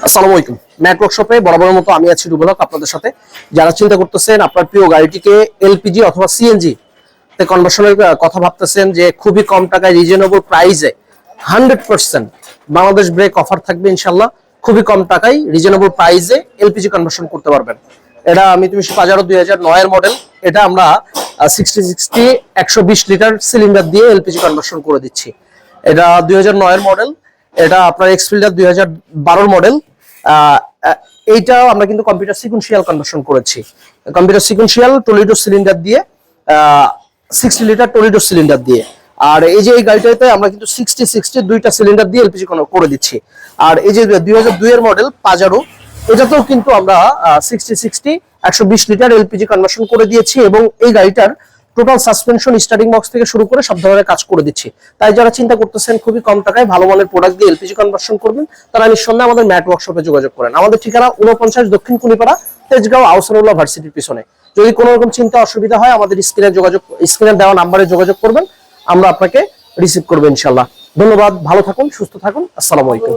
আসসালামু আলাইকুম। ম্যাট ওয়ার্কশপে বরাবরের মতো আমি আছি রুবেল হক আপনাদের সাথে। যারা চিন্তা করতেছেন আপনার প্রিয় গাড়িটিকে এলপিজি অথবা সিএনজি তে কনভার্সনের কথা ভাবতেছেন, যে খুবই কম টাকায় রিজনেবল প্রাইসে 100% বাংলাদেশ ব্রেক অফার থাকবে ইনশাআল্লাহ। খুবই কম টাকায় রিজনেবল প্রাইসে এলপিজি কনভার্সন করতে পারবেন। এটা মিতুবিশি পাজারো 2009 এর মডেল। এটা আমরা 60 120 লিটার সিলিন্ডার দিয়ে এলপিজি কনভার্সন করে দিচ্ছি। এটা 2009 এর মডেল। এটা আপনার এক্সফিল্ডার 2012 মডেল। এইটাও আমরা কিন্তু কম্পিউটার সিকুয়েন্সিয়াল কনভার্সন করেছি। কম্পিউটার সিকুয়েন্সিয়াল টলিডো সিলিন্ডার দিয়ে 60 লিটার টলিডো সিলিন্ডার দিয়ে। আর এই যে এই গাড়িটাতে আমরা কিন্তু 60 দুইটা সিলিন্ডার দিয়ে এলপিজি করে দিচ্ছি। আর এই যে 2002 এর মডেল পাজারো, এটাতেও কিন্তু আমরা 60 120 লিটার এলপিজি কনভার্সন করে দিয়েছি এবং এই গাড়িটার টোটাল সাসপেনশন স্টার্টিং বক্স থেকে শুরু করে সব ধরনের কাজ করে দিচ্ছি। তাই যারা চিন্তা করতেছেন খুবই কম টাকায় ভালো মানের প্রোডাক্ট দিয়ে এলপিজি কনভার্সন করবেন, তারা নিঃসন্দেহে আমাদের ম্যাট ওয়ার্কশপে যোগাযোগ করেন। আমাদের ঠিকানা 49 দক্ষিণ কুনিপাড়া, তেজগাঁও, আহসানুল্লাহ ভার্সিটির পিছনে। যদি কোনো রকম চিন্তা অসুবিধা হয় আমাদের স্ক্রিনে দেওয়া নাম্বারে যোগাযোগ করবেন, আমরা আপনাকে রিসিভ করবো ইনশাআল্লাহ। ধন্যবাদ, ভালো থাকুন, সুস্থ থাকুন, আসসালামু আলাইকুম।